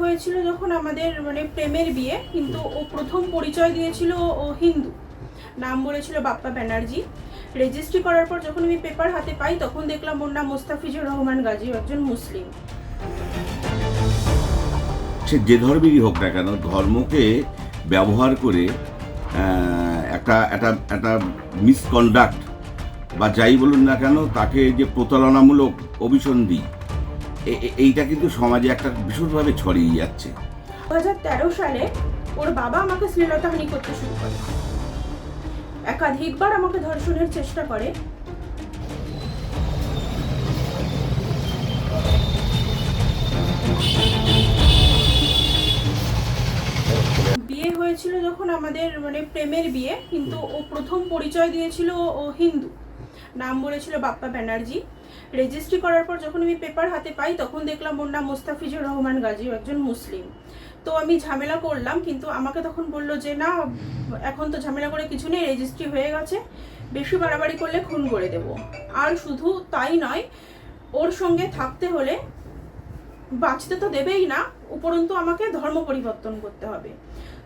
হয়েছিল যখন আমাদের মানে প্রেমের বিয়ে, কিন্তু ও প্রথম পরিচয় দিয়েছিল ও হিন্দু, নাম বলেছিল বাপ্পা ব্যানার্জি। রেজিস্ট্রি করার পর যখন আমি পেপার হাতে পাই তখন দেখলাম ওর নাম মোস্তাফিজুর রহমান গাজী, একজন মুসলিম। সে যে ধর্মেরই হোক না কেন, ধর্মকে ব্যবহার করে একটা একটা একটা মিসকন্ডাক্ট বা যাই বলুন না কেন, তাকে যে প্রতারণামূলক অভিসন্ধি, এইটা কিন্তু সমাজে একটা ভীষণভাবে ছড়িয়ে যাচ্ছে। 2013 সালে ওর বাবা আমাকে শ্লীলতাহানি করতে শুরু করে, একাধিকবার আমাকে ধর্ষণের চেষ্টা করে। বিয়ে হয়েছিল যখন আমাদের মানে প্রেমের বিয়ে, কিন্তু ও প্রথম পরিচয় দিয়েছিল ও হিন্দু, নাম বলেছিল বাপ্পা ব্যানার্জি। রেজিস্ট্রি করার পর যখন আমি পেপার হাতে পাই তখন দেখলাম ওর নাম মোস্তাফিজুর রহমান গাজী, একজন মুসলিম। তো আমি ঝামেলা করলাম, কিন্তু আমাকে তখন বললো যে না, এখন তো ঝামেলা করে কিছু নেই, রেজিস্ট্রি হয়ে গেছে, বেশি বাড়াবাড়ি করলে খুন করে দেব। আর শুধু তাই নয়, ওর সঙ্গে থাকতে হলে বাঁচতে তো দেবেই না, উপরন্তু আমাকে ধর্ম পরিবর্তন করতে হবে।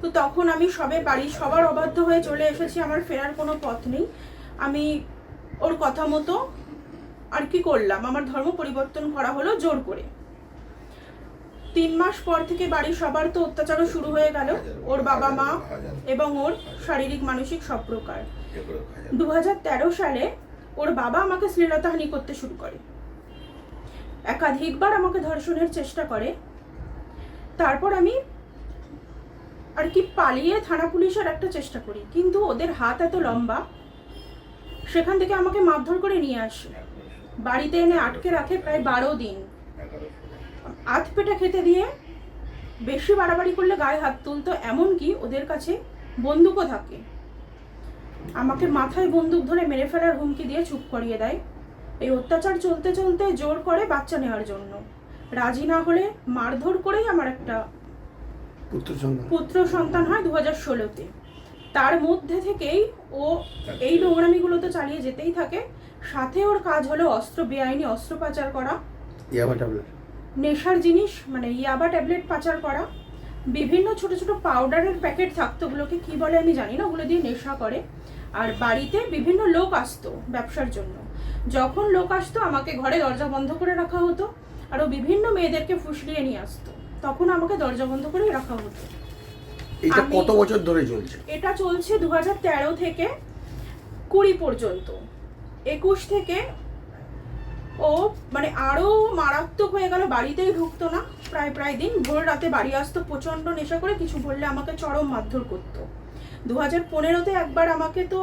তো তখন আমি বাড়ির সবার অবাধ্য হয়ে চলে এসেছি, আমার ফেরার কোনো পথ নেই। আমি ওর কথা মতো আর কি করলাম, আমার ধর্ম পরিবর্তন করা হলো জোর করে। 3 মাস পর থেকে বাড়ির সবার তো অত্যাচারও শুরু হয়ে গেল, ওর বাবা মা এবং ওর শারীরিক মানসিক সব প্রকার। 2013 সালে ওর বাবা আমাকে শ্লীলতাহানি করতে শুরু করে, একাধিকবার আমাকে ধর্ষণের চেষ্টা করে। তারপর আমি আর কি পালিয়ে থানা পুলিশের একটা চেষ্টা করি, কিন্তু ওদের হাত এত লম্বা, সেখান থেকে আমাকে মারধর করে নিয়ে আসে, বাড়িতে এনে আটকে রাখে প্রায় 12 দিন। আধ পেটা খেতে দিয়ে বেশি বাড়াবাড়ি করলে গায়ে হাত তুলতো, এমনকি ওদের কাছে বন্দুকও থাকে। আমাকে মাথায় বন্দুক ধরে মেরে ফেলার হুমকি দিয়ে চুপ করিয়ে দেয়। এই অত্যাচার চলতে চলতে জোর করে বাচ্চা নেওয়ার জন্য, রাজি না হলে মারধর করেই আমার একটা পুত্র সন্তান হয় 2016-তে। তার মধ্যে থেকেই ও এই নোংরামিগুলো তো চালিয়ে যেতেই থাকে। সাথে ওর কাজ হলো বেআইনি অস্ত্র পাচার করা, নেশার জিনিস মানে ইয়াবা ট্যাবলেট পাচার করা, বিভিন্ন ছোট ছোট পাউডারের প্যাকেট থাকতো, ওগুলোকে কি বলে আমি জানি না, ওগুলো দিয়ে নেশা করে। আর বাড়িতে বিভিন্ন লোক আসতো ব্যবসার জন্য, যখন লোক আসতো আমাকে ঘরে দরজা বন্ধ করে রাখা হতো, আর ও বিভিন্ন মেয়েদেরকে ফুসলিয়ে নিয়ে আসতো, তখন আমাকে দরজা বন্ধ করে রাখা হতো। এটা কত বছর ধরে চলছে? এটা চলছে 2013 থেকে 20 পর্যন্ত। 21 থেকে ও মানে আরো মারাত্মক হয়ে গেল, বাড়িতেই ঢুকতো না, প্রায় দিন ভোর রাতে বাড়ি আসতো, প্রচন্ড নেশা করে, কিছু বললে আমাকে চরম মারধর করতো। 2015-তে একবার আমাকে তো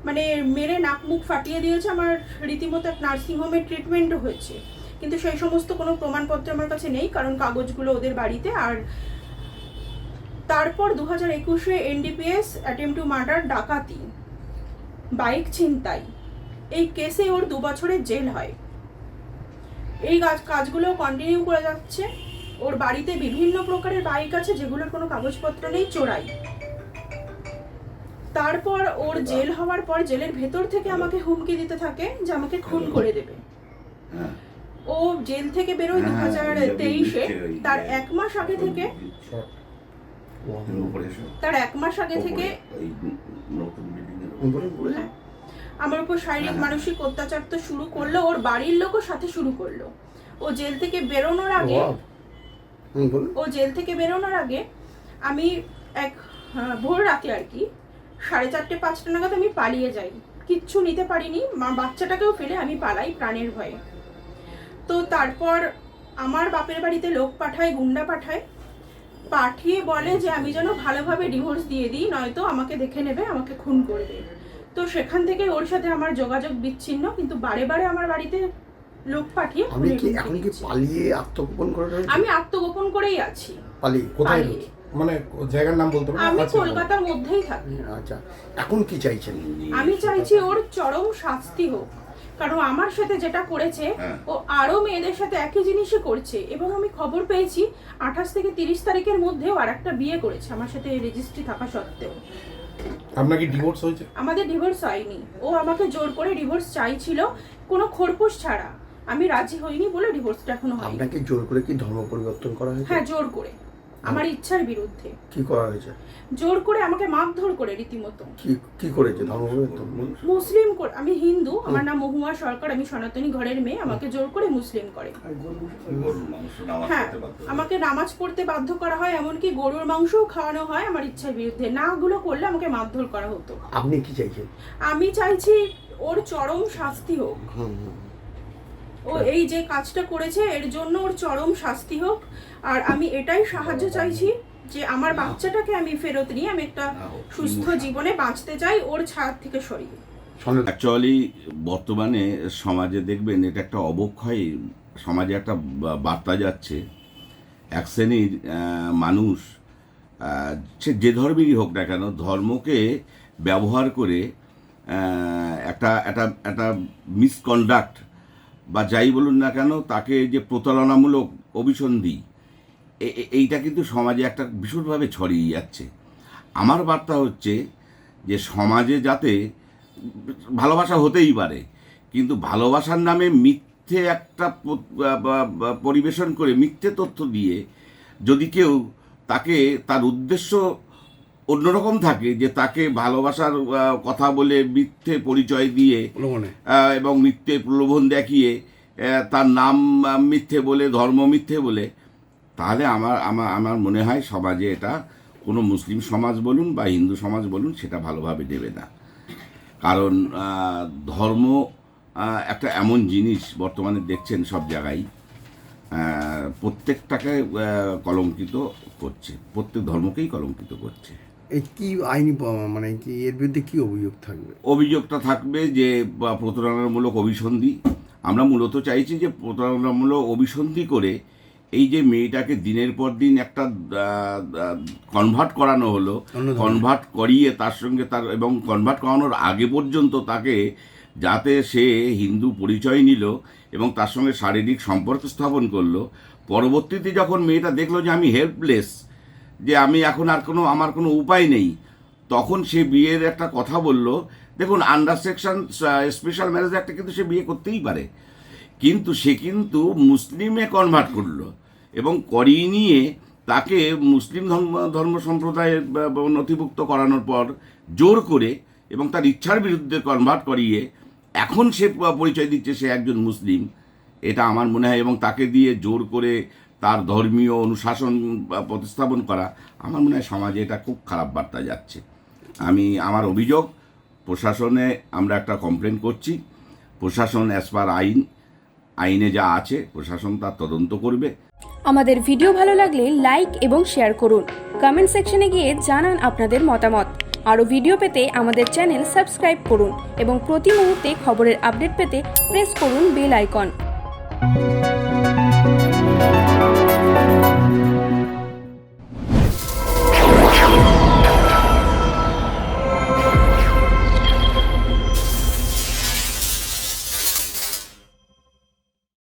মানে মেরে নাক মুখ ফাটিয়ে দিয়েছে, আমার রীতিমতো এক নার্সিংহোমের ট্রিটমেন্টও হয়েছে, কিন্তু সেই সমস্ত কোনো প্রমাণপত্র আমার কাছে নেই, কারণ কাগজগুলো ওদের বাড়িতে। আর তারপর 2021-এ NDPS অ্যাটেম্পট টু মার্ডার, ডাকাতি, বাইক ছিনতাই, এই কেসে ওর 2 বছরের জেল হয়। এই কাজগুলো কন্টিনিউ করে যাচ্ছে। ওর বাড়িতে বিভিন্ন প্রকারের বাইক আছে যেগুলোর কোনো কাগজপত্র নেই, চোরাই। তারপর ওর জেল হওয়ার পর জেলের ভেতর থেকে আমাকে হুমকি দিতে থাকে যে আমাকে খুন করে দেবে। ও জেল থেকে বেরোয় 2023-এ, তার 1 মাস আগে থেকে আমার উপর শারীরিক মানসিক অত্যাচার তো শুরু করলো, ওর বাড়ির লোকও সাথে শুরু করলো। ও জেল থেকে বেরোনোর আগে আমি এক ভোর রাতে আর কি 4:30-5টা নাগাদ আমি পালিয়ে যাই, কিচ্ছু নিতে পারিনি, বাচ্চাটাকেও ফেলে আমি পালাই প্রাণের ভয়ে। তো তারপর আমার বাপের বাড়িতে লোক পাঠায়, গুন্ডা পাঠিয়ে বলে যে আমি যেন ভালোভাবে ডিভোর্স দিয়ে দিই, নয়তো আমাকে দেখে নেবে, আমাকে খুন করবে। তো সেখান থেকে ওর সাথে আমার যোগাযোগ বিচ্ছিন্ন, কিন্তু বারে আমার বাড়িতে লোক পাঠিয়ে আমি আত্মগোপন করেই আছি। কোথায় মানে জায়গার নাম বলতে পারবেন? আমি কলকাতার মধ্যেই থাকি। আচ্ছা, এখন কি চাইছেন? আমি চাইছি ওর চরম শাস্তি হোক, কারণ আমার সাথে যেটা করেছে ও আরো মেয়েদের সাথে একই জিনিসই করছে। এবং আমি খবর পেয়েছি 28 থেকে 30 তারিখের মধ্যেও আর একটা বিয়ে করেছে আমার সাথে রেজিস্ট্রি থাকা সত্ত্বেও। আপনার কি ডিভোর্স হয়েছে? আমাদের ডিভোর্স হয়নি, ও আমাকে জোর করে ডিভোর্স চাইছিল, কোনো খোরপোশ ছাড়া। আমি রাজি হইনি বলে ডিভোর্সটা এখনো হয়নি। আপনাকে জোর করে কি ধর্ম পরিবর্তন করা হয়েছে? হ্যাঁ, জোর করে, আমার ইচ্ছার বিরুদ্ধে কি করা হয়েছে? জোর করে আমাকে মারধর করে রীতিমতো। কি করেছে ধর্ম পরিবর্তন? মুসলিম করে, আমি হিন্দু, আমার নাম মহুয়া সরকার, আমি সনাতনী ঘরের মেয়ে, আমাকে জোর করে মুসলিম করে। হ্যাঁ, আমাকে নামাজ পড়তে বাধ্য করা হয়, এমনকি গরুর মাংসও খাওয়ানো হয় আমার ইচ্ছার বিরুদ্ধে। না গুলো করলে আমাকে মারধর করা হতো। আপনি কি চাইছেন? আমি চাইছি ওর চরম শাস্তি হোক। ও এই যে কাজটা করেছে এর জন্য ওর চরম শাস্তি হোক। আর আমি এটাই সাহায্য চাইছি যে আমার বাচ্চাটাকে আমি ফেরত নিয়ে আমি একটা সুস্থ জীবনে বাঁচতে চাই ওর ছাদ থেকে সরিয়ে। অ্যাকচুয়ালি বর্তমানে সমাজে দেখবেন এটা একটা অবক্ষয়, সমাজে একটা বার্তা যাচ্ছে। এক শ্রেণীর মানুষ, সে যে ধর্মেরই হোক না কেন, ধর্মকে ব্যবহার করে একটা একটা একটা মিসকন্ডাক্ট বা যাই বলুন না কেন, তাকে যে প্রতারণামূলক অভিসন্ধি, এইটা কিন্তু সমাজে একটা ভীষণভাবে ছড়িয়ে যাচ্ছে। আমার বার্তা হচ্ছে যে সমাজে যাতে ভালোবাসা হতেই পারে, কিন্তু ভালোবাসার নামে মিথ্যে একটা পরিবেশন করে মিথ্যে তথ্য দিয়ে যদি কেউ তাকে, তার উদ্দেশ্য অন্যরকম থাকে, যে তাকে ভালোবাসার কথা বলে মিথ্যে পরিচয় দিয়ে এবং মিথ্যে প্রলোভন দেখিয়ে তার নাম মিথ্যে বলে, ধর্ম মিথ্যে বলে, তাহলে আমার মনে হয় সমাজে এটা কোনো মুসলিম সমাজ বলুন বা হিন্দু সমাজ বলুন সেটা ভালোভাবে নেবে না। কারণ ধর্ম একটা এমন জিনিস বর্তমানে দেখছেন সব জায়গায়, প্রত্যেকটাকে কলঙ্কিত করছে, প্রত্যেক ধর্মকেই কলঙ্কিত করছে। এই কি আইনি মানে কি এর বিরুদ্ধে কি অভিযোগ থাকবে? অভিযোগটা থাকবে যে প্রতারণামূলক অভিসন্ধি। আমরা মূলত চাইছি যে প্রতারণামূলক অভিসন্ধি করে এই যে মেয়েটাকে দিনের পর দিন একটা কনভার্ট করানো হলো, কনভার্ট করিয়ে তার সঙ্গে তার, এবং কনভার্ট করানোর আগে পর্যন্ত তাকে, যাতে সে হিন্দু পরিচয় নিল এবং তার সঙ্গে শারীরিক সম্পর্ক স্থাপন করলো, পরবর্তীতে যখন মেয়েটা দেখলো যে আমি হেল্পলেস, যে আমি এখন আর আমার কোনো উপায় নেই, তখন সে বিয়ের একটা কথা বলল। দেখুন, আন্ডার সেকশন স্পেশাল ম্যারেজ অ্যাক্টে কিন্তু সে বিয়ে করতেই পারে, কিন্তু সে কিন্তু মুসলিমে কনভার্ট করলো এবং করিয়ে নিয়ে তাকে মুসলিম ধর্ম সম্প্রদায়ের নথিভুক্ত করানোর পর জোর করে এবং তার ইচ্ছার বিরুদ্ধে কনভার্ট করিয়ে এখন সে পরিচয় দিচ্ছে সে একজন মুসলিম। এটা আমার মনে হয়, এবং তাকে দিয়ে জোর করে তার ধর্মীয় অনুশাসন প্রতিস্থাপন করা, আমার মনে হয় সমাজে এটা খুব খারাপ বার্তা যাচ্ছে। আমার অভিযোগ, প্রশাসনে আমরা একটা কমপ্লেন করছি, প্রশাসন অ্যাজ পার আইনে যা আছে প্রশাসন তার তদন্ত করবে। আমাদের ভিডিও ভালো লাগলে লাইক এবং শেয়ার করুন, কমেন্ট সেকশনে গিয়ে জানান আপনাদের মতামত। আরও ভিডিও পেতে আমাদের চ্যানেল সাবস্ক্রাইব করুন এবং প্রতি মুহূর্তে খবরের আপডেট পেতে প্রেস করুন বেল আইকন।